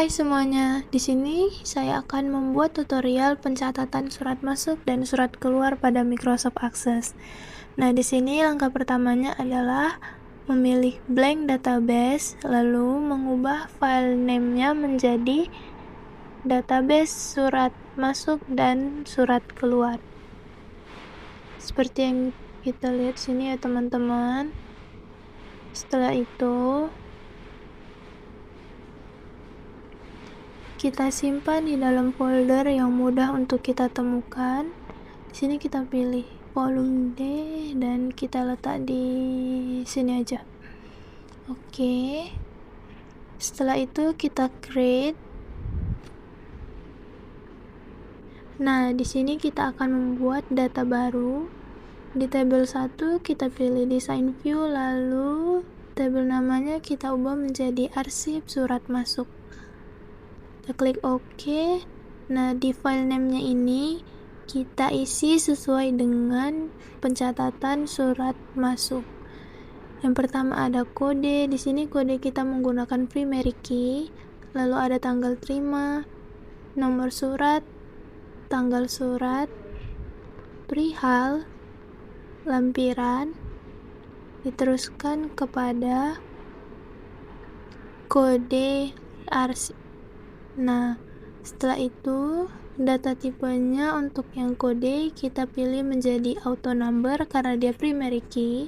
Hai semuanya, di sini saya akan membuat tutorial pencatatan surat masuk dan surat keluar pada Microsoft Access. Nah, di sini langkah pertamanya adalah memilih blank database, lalu mengubah file name-nya menjadi database surat masuk dan surat keluar. Seperti yang kita lihat sini ya teman-teman. Setelah itu kita simpan di dalam folder yang mudah untuk kita temukan. Di sini kita pilih volume D dan kita letak di sini aja. Oke. Setelah itu kita create. Nah, di sini kita akan membuat data baru. Di tabel 1 kita pilih design view, lalu tabel namanya kita ubah menjadi arsip surat masuk. Kita klik OK. Nah, di file name-nya ini kita isi sesuai dengan pencatatan surat masuk. Yang pertama ada kode. Di sini kode kita menggunakan primary key, lalu ada tanggal terima, nomor surat, tanggal surat, perihal, lampiran, diteruskan kepada kode arsip. Nah, setelah itu data tipenya untuk yang kode kita pilih menjadi auto number karena dia primary key.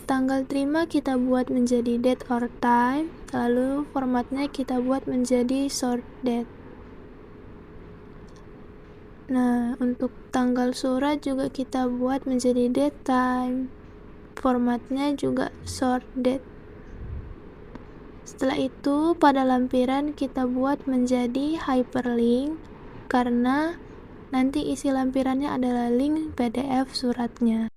Tanggal terima kita buat menjadi date or time, lalu formatnya kita buat menjadi short date. Nah, untuk tanggal surat juga kita buat menjadi date time, formatnya juga short date. Setelah itu pada lampiran kita buat menjadi hyperlink karena nanti isi lampirannya adalah link PDF suratnya.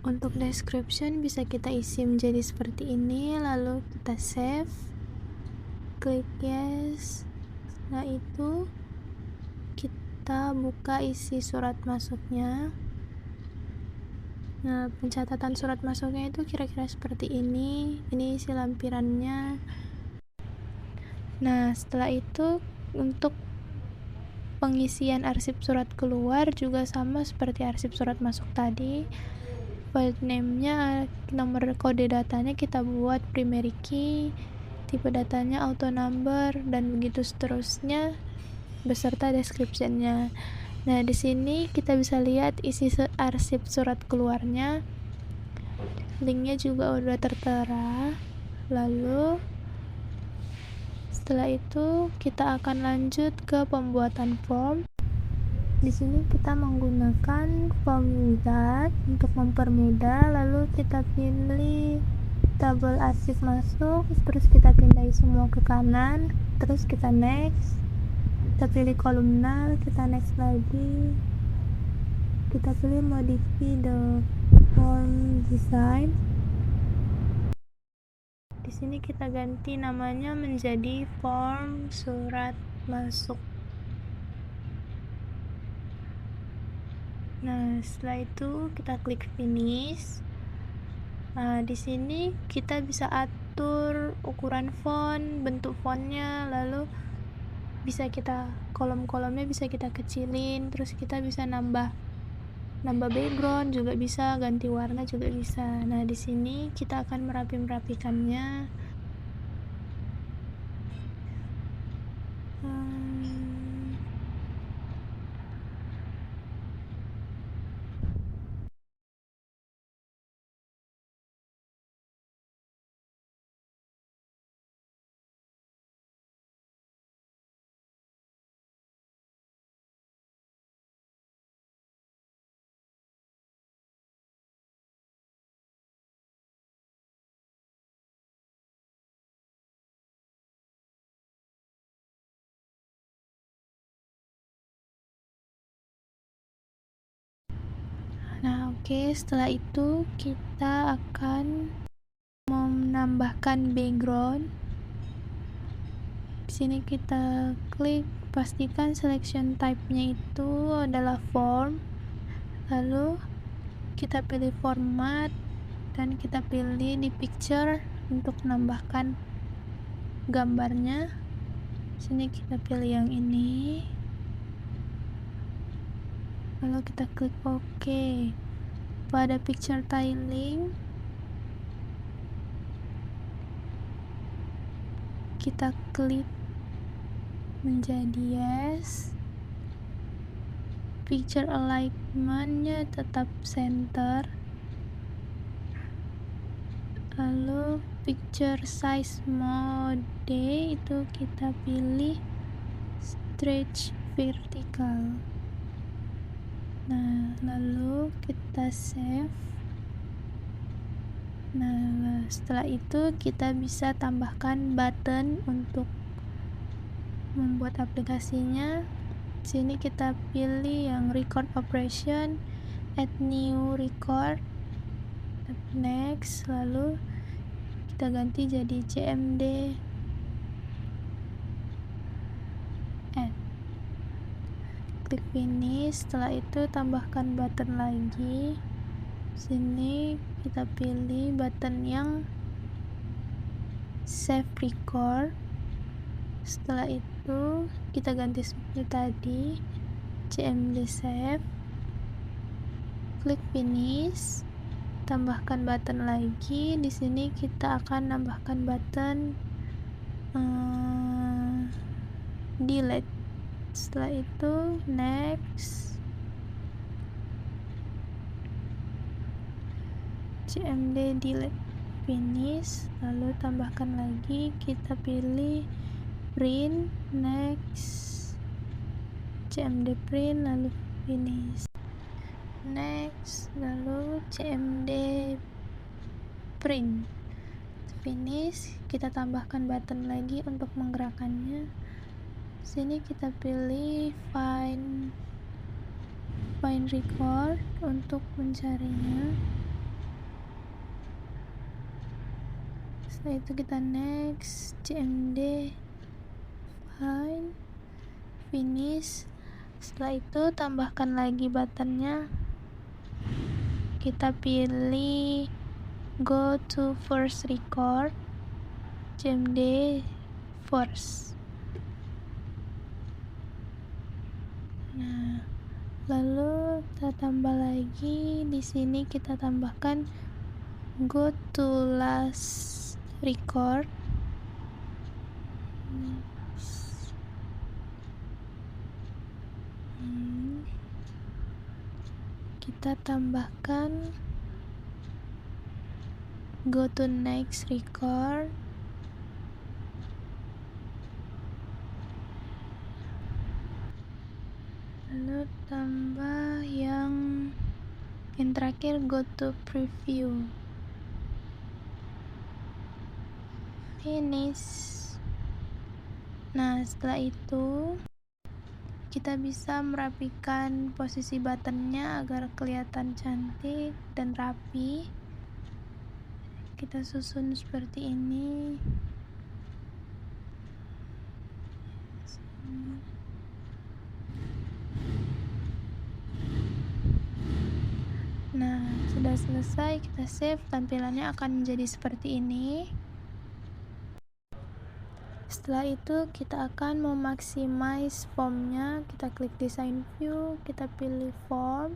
Untuk description bisa kita isi menjadi seperti ini, lalu kita save, klik yes. Setelah itu kita buka isi surat masuknya. Nah, pencatatan surat masuknya itu kira-kira seperti ini. Ini isi lampirannya. Nah, setelah itu untuk pengisian arsip surat keluar juga sama seperti arsip surat masuk tadi. File name-nya, nomor kode datanya kita buat primary key, tipe datanya auto number, dan begitu seterusnya beserta description-nya. Nah, di sini kita bisa lihat isi arsip surat keluarnya. Linknya juga udah tertera. Lalu setelah itu kita akan lanjut ke pembuatan form. Di sini kita menggunakan form wizard untuk mempermudah, lalu kita pilih tabel arsip masuk, terus kita pindahin semua ke kanan, terus kita next, kita pilih kolumnar, kita next lagi, kita pilih modify the form design. Di sini kita ganti namanya menjadi form surat masuk. Nah, setelah itu kita klik finish. Nah, di sini kita bisa atur ukuran font, bentuk fontnya, lalu bisa kita kolom-kolomnya bisa kita kecilin, terus kita bisa nambah background juga bisa, ganti warna juga bisa. Nah, di sini kita akan merapikannya. Nah, oke, setelah itu kita akan menambahkan background. Di sini kita klik, pastikan selection type-nya itu adalah form. Lalu kita pilih format dan kita pilih di picture untuk menambahkan gambarnya. Sini kita pilih yang ini, lalu kita klik OK. Pada picture tiling kita klik menjadi yes. Picture alignment-nya tetap center, lalu picture size mode itu kita pilih stretch vertical. Nah, lalu kita save. Nah, setelah itu kita bisa tambahkan button untuk membuat aplikasinya. Sini kita pilih yang record operation, add new record, next, lalu kita ganti jadi CMD add, klik finish. Setelah itu tambahkan button lagi. Sini kita pilih button yang save record. Setelah itu kita ganti seperti tadi, CMD save, klik finish, tambahkan button lagi. Di sini kita akan nambahkan button delete. Setelah itu next, CMD delete, finish, lalu tambahkan lagi, kita pilih print, next, CMD print, lalu finish, next, lalu CMD print, finish. Kita tambahkan button lagi untuk menggerakkannya. Sini kita pilih find record untuk mencarinya. Setelah itu kita next, CMD find, finish. Setelah itu tambahkan lagi buttonnya, kita pilih go to first record, CMD first. Nah, lalu kita tambah lagi. Di sini kita tambahkan go to last record. Kita tambahkan go to next record. Lalu tambah yang terakhir, go to preview, finish. Nah, setelah itu kita bisa merapikan posisi buttonnya agar kelihatan cantik dan rapi. Kita susun seperti ini. Nah, sudah selesai, kita save. Tampilannya akan menjadi seperti ini. Setelah itu kita akan memaximize formnya. Kita klik design view, kita pilih form,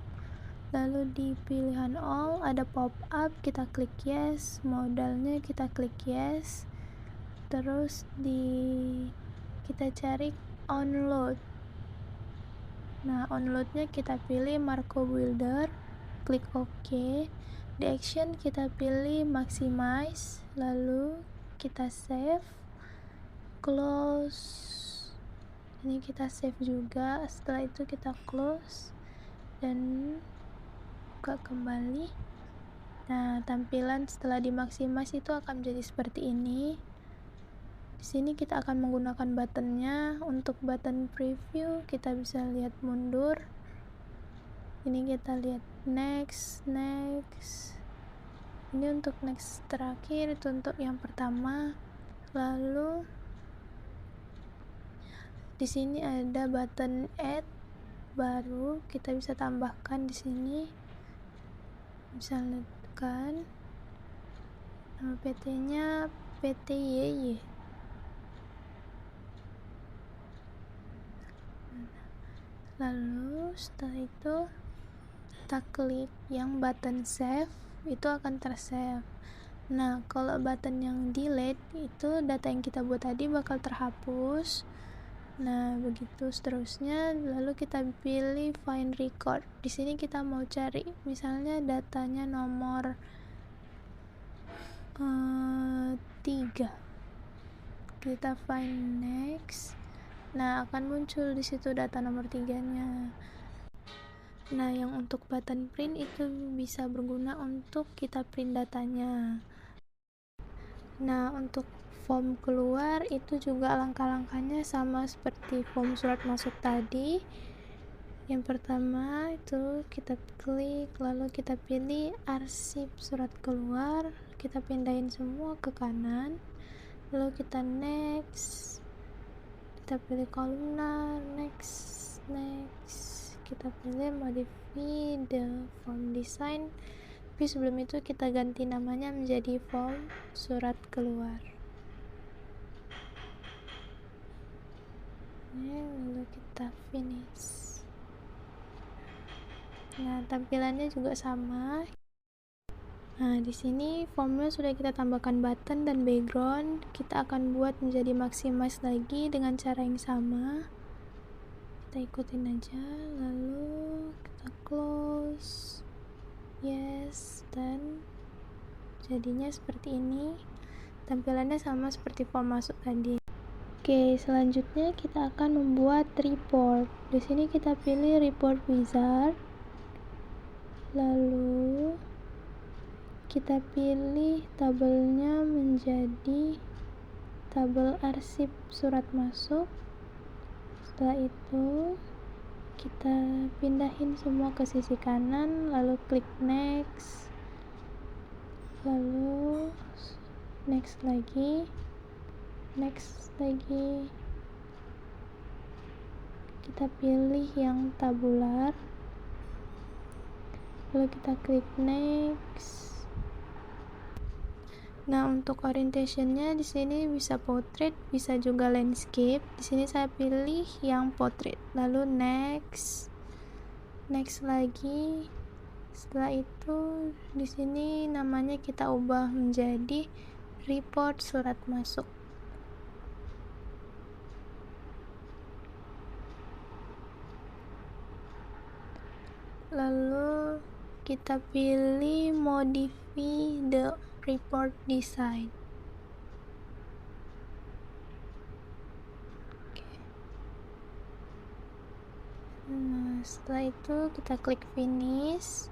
lalu di pilihan all ada pop up, kita klik yes. Modalnya kita klik yes. Terus kita cari onload. Nah, onloadnya kita pilih Marco Builder, klik OK. Di action kita pilih maximize, lalu kita save, close. Ini kita save juga. Setelah itu kita close dan buka kembali. Nah, tampilan setelah dimaximize itu akan menjadi seperti ini. Di sini kita akan menggunakan buttonnya. Untuk button preview kita bisa lihat mundur. Ini kita lihat next. Ini untuk next terakhir, itu untuk yang pertama. Lalu di sini ada button add baru, kita bisa tambahkan di sini. Bisa tekan nama PT-nya PT YY. Lalu setelah itu kita klik yang button save, itu akan tersave. Nah, kalau button yang delete, itu data yang kita buat tadi bakal terhapus. Nah, begitu seterusnya. Lalu kita pilih find record. Di sini kita mau cari misalnya datanya nomor 3. Kita find next. Nah, akan muncul di situ data nomor 3-nya. Nah, yang untuk button print itu bisa berguna untuk kita print datanya. Nah, untuk form keluar itu juga langkah-langkahnya sama seperti form surat masuk tadi. Yang pertama itu kita klik, lalu kita pilih arsip surat keluar, kita pindahin semua ke kanan, lalu kita next, kita pilih kolumnar, next, kita pilih modify the form design, tapi sebelum itu kita ganti namanya menjadi form surat keluar. Lalu kita finish. Nah, tampilannya juga sama. Nah, di sini formnya sudah kita tambahkan button dan background. Kita akan buat menjadi maximize lagi dengan cara yang sama. Kita ikutin aja, lalu kita close, yes, dan jadinya seperti ini. Tampilannya sama seperti form masuk tadi. Oke, selanjutnya kita akan membuat report. Di sini kita pilih report wizard. Lalu kita pilih tabelnya menjadi tabel arsip surat masuk. Setelah itu kita pindahin semua ke sisi kanan, lalu klik next, lalu next lagi, kita pilih yang tabular, lalu kita klik next. Nah, untuk orientationnya di sini bisa portrait, bisa juga landscape. Di sini saya pilih yang portrait. Lalu next lagi. Setelah itu di sini namanya kita ubah menjadi report surat masuk. Lalu kita pilih modify the report design. Nah, setelah itu kita klik finish.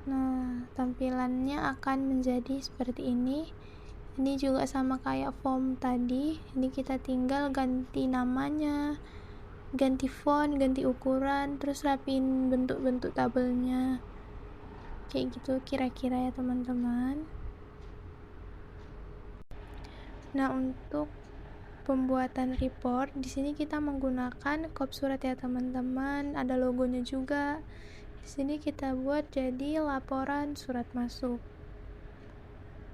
Nah, tampilannya akan menjadi seperti ini. Ini juga sama kayak form tadi. Ini kita tinggal ganti namanya, ganti font, ganti ukuran, terus rapiin bentuk-bentuk tabelnya. Kayak gitu kira-kira ya teman-teman. Nah, untuk pembuatan report di sini kita menggunakan kop surat ya teman-teman. Ada logonya juga. Di sini kita buat jadi laporan surat masuk.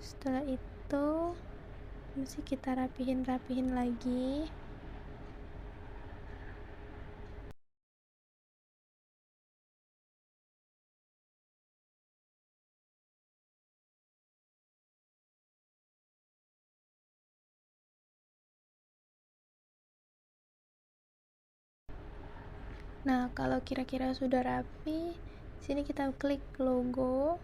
Setelah itu mesti kita rapihin lagi. Nah, kalau kira-kira sudah rapi, sini kita klik logo.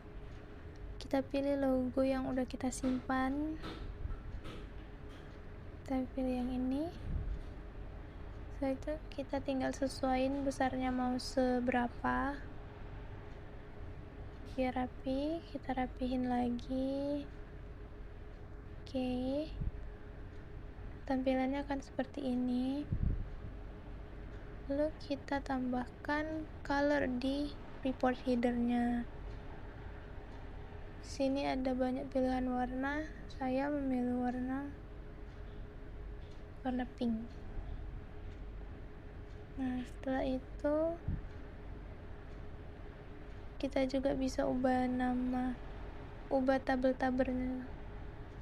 Kita pilih logo yang udah kita simpan. Kita pilih yang ini. Setelah itu kita tinggal sesuaiin besarnya mau seberapa. Biar rapi, kita rapihin lagi. Oke. Tampilannya akan seperti ini. Lalu kita tambahkan color di report headernya. Sini ada banyak pilihan warna. Saya memilih warna pink. Nah, setelah itu kita juga bisa ubah nama, ubah tabel-tabelnya,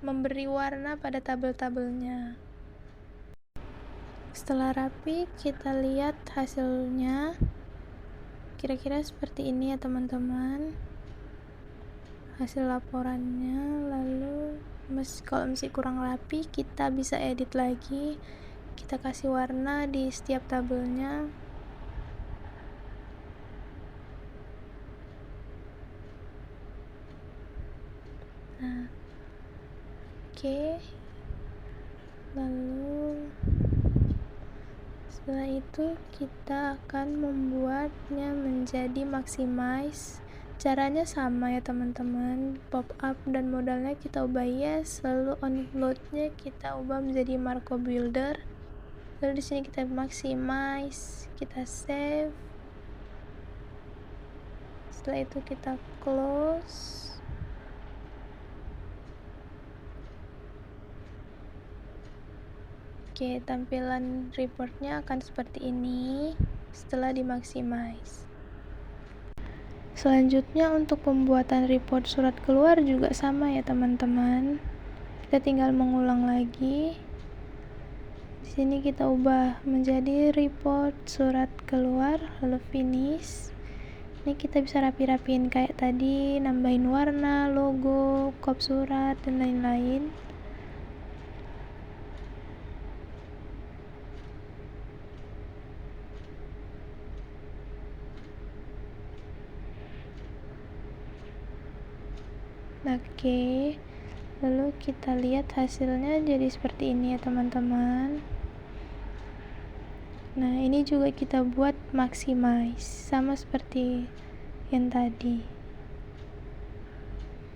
memberi warna pada tabel-tabelnya. Setelah rapi, kita lihat hasilnya. Kira-kira seperti ini ya teman-teman, hasil laporannya. Lalu kalau masih kurang rapi, kita bisa edit lagi, kita kasih warna di setiap tabelnya. Nah, oke. Lalu setelah itu kita akan membuatnya menjadi maximize. Caranya sama ya teman-teman, pop up dan modalnya kita ubah yes, lalu onloadnya kita ubah menjadi Marco Builder. Lalu di sini kita maximize, kita save. Setelah itu kita close. Oke, tampilan reportnya akan seperti ini setelah dimaximize. Selanjutnya untuk pembuatan report surat keluar juga sama ya teman-teman. Kita tinggal mengulang lagi. Di sini kita ubah menjadi report surat keluar, lalu finish. Ini kita bisa rapi-rapiin kayak tadi, nambahin warna, logo, kop surat, dan lain-lain. Oke, lalu kita lihat hasilnya jadi seperti ini ya teman-teman. Nah, ini juga kita buat maximize sama seperti yang tadi.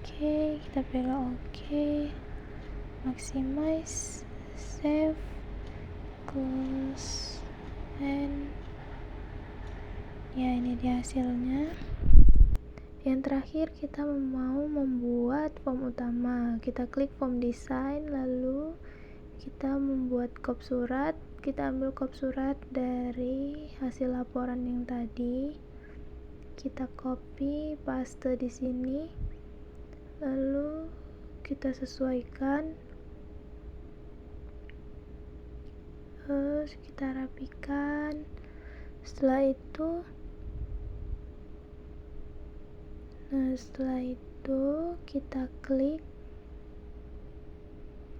Oke, kita pilih oke, maximize, save, close, and ya ini dia hasilnya. Yang terakhir kita mau membuat form utama. Kita klik form design, lalu kita membuat kop surat. Kita ambil kop surat dari hasil laporan yang tadi. Kita copy, paste di sini. Lalu kita sesuaikan. Terus kita rapikan. Setelah itu kita klik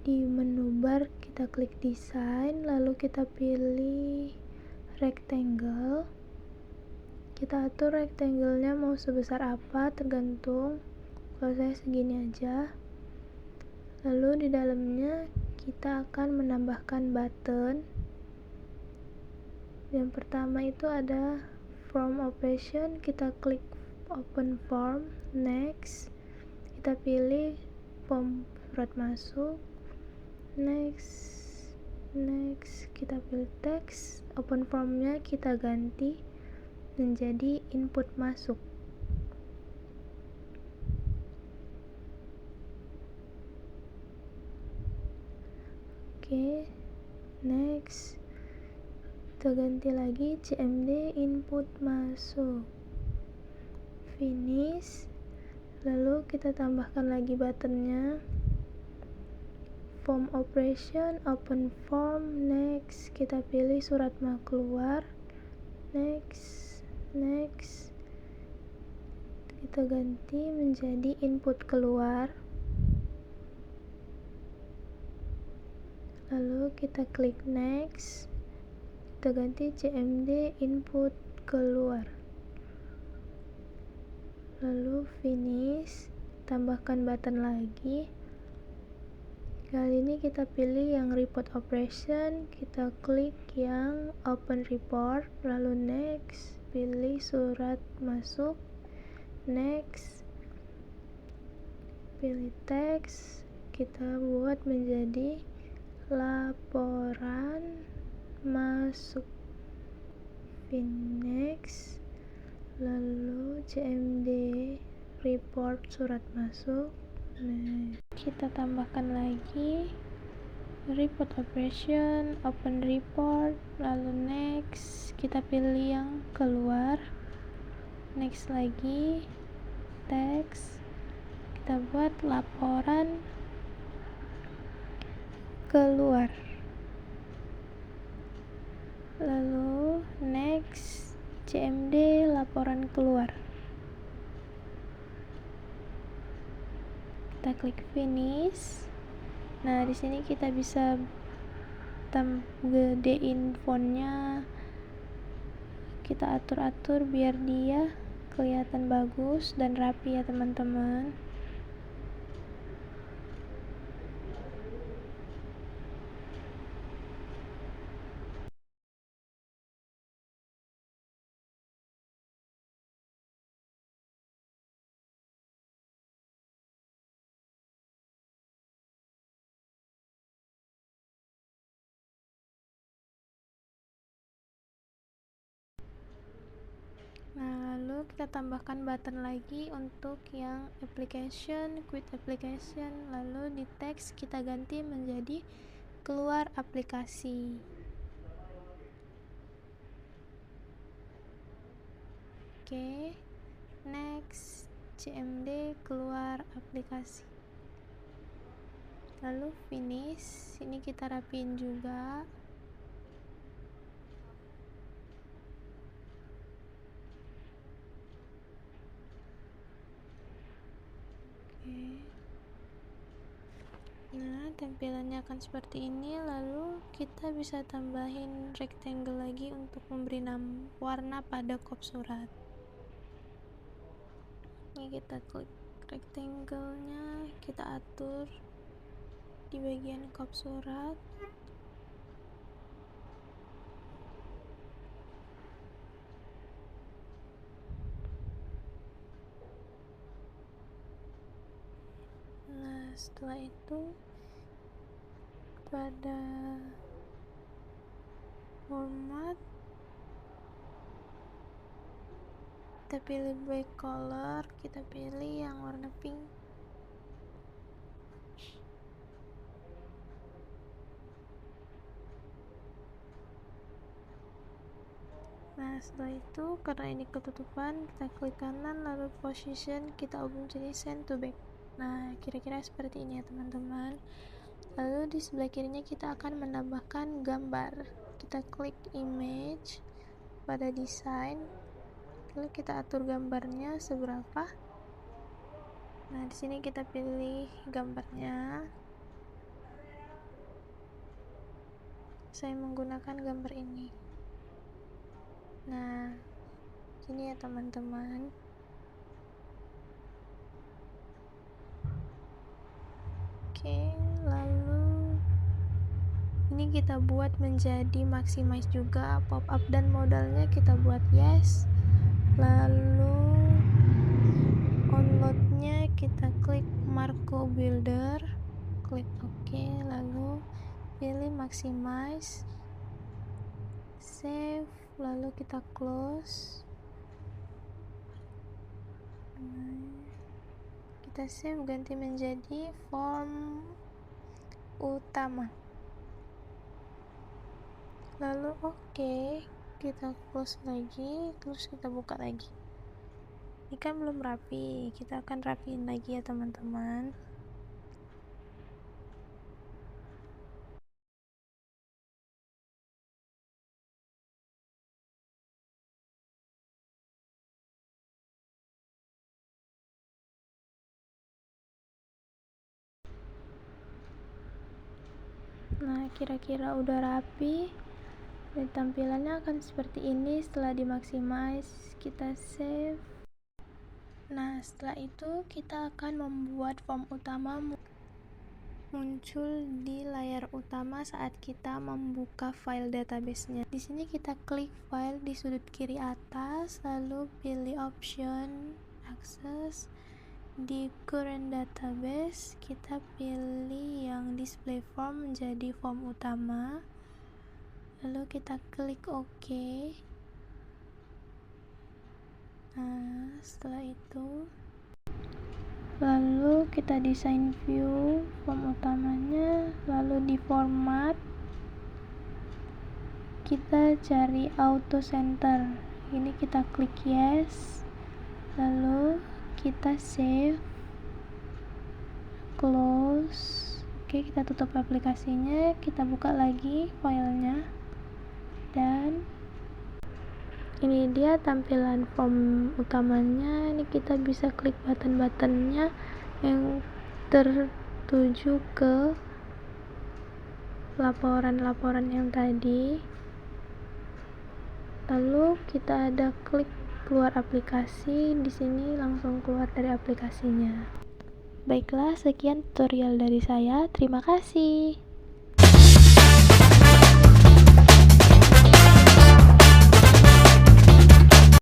di menu bar, kita klik desain, lalu kita pilih rectangle. Kita atur rectangle-nya mau sebesar apa, tergantung. Kalau saya segini aja. Lalu di dalamnya kita akan menambahkan button. Yang pertama itu ada form operation, kita klik open form, next, kita pilih form surat masuk, next, kita pilih teks, open formnya kita ganti menjadi input masuk. Oke, next, kita ganti lagi CMD input masuk. Finish, lalu kita tambahkan lagi buttonnya, form operation, open form, next, kita pilih surat mau keluar, next, kita ganti menjadi input keluar, lalu kita klik next, kita ganti CMD input keluar, lalu finish, tambahkan button lagi. Kali ini kita pilih yang report operation, kita klik yang open report, lalu next, pilih surat masuk, next, pilih teks, kita buat menjadi laporan masuk, next, lalu CMD report surat masuk. Nah, kita tambahkan lagi report operation, open report, lalu next, kita pilih yang keluar, next lagi, teks, kita buat laporan keluar. lalu next, CMD laporan keluar. Kita klik finish. Nah, di sini kita bisa gedein fontnya, kita atur-atur biar dia kelihatan bagus dan rapi ya teman-teman. Nah, lalu kita tambahkan button lagi untuk yang application, quit application, lalu di teks kita ganti menjadi keluar aplikasi. Oke, next, CMD keluar aplikasi. Lalu finish, ini kita rapiin juga. Nah, tampilannya akan seperti ini. Lalu kita bisa tambahin rectangle lagi untuk memberi warna pada kop surat. Ini kita klik rectangle-nya, kita atur di bagian kop surat. Nah, setelah itu pada format kita pilih back color, kita pilih yang warna pink. Nah, setelah itu karena ini ketutupan, kita klik kanan lalu position, kita ubah jadi send to back. Nah, kira-kira seperti ini ya teman-teman. Lalu di sebelah kirinya kita akan menambahkan gambar. Kita klik image pada desain, lalu kita atur gambarnya seberapa. Nah, di sini kita pilih gambarnya. Saya menggunakan gambar ini. Nah, ini ya teman-teman. Oke, lalu ini kita buat menjadi maximize juga, pop up dan modalnya kita buat yes. Lalu onload-nya kita klik Marco Builder, klik OK, lalu pilih maximize, save, lalu kita close. Kita save, ganti menjadi form utama, lalu oke, kita close lagi, terus kita buka lagi. Ini kan belum rapi, kita akan rapiin lagi ya teman-teman. Nah, kira-kira udah rapi dan tampilannya akan seperti ini setelah dimaximize. Kita save. Nah, setelah itu kita akan membuat form utama muncul di layar utama saat kita membuka file database-nya. Di sini kita klik file di sudut kiri atas, lalu pilih option access. Di current database kita pilih yang display form menjadi form utama, lalu kita klik OK. Nah, setelah itu lalu kita desain view form utamanya, lalu di format kita cari auto center, ini kita klik yes, lalu kita save, close. Oke, kita tutup aplikasinya, kita buka lagi filenya. dan ini dia tampilan form utamanya. Ini kita bisa klik button-buttonnya yang tertuju ke laporan-laporan yang tadi. Lalu kita ada klik keluar aplikasi, di sini langsung keluar dari aplikasinya. Baiklah, sekian tutorial dari saya. Terima kasih.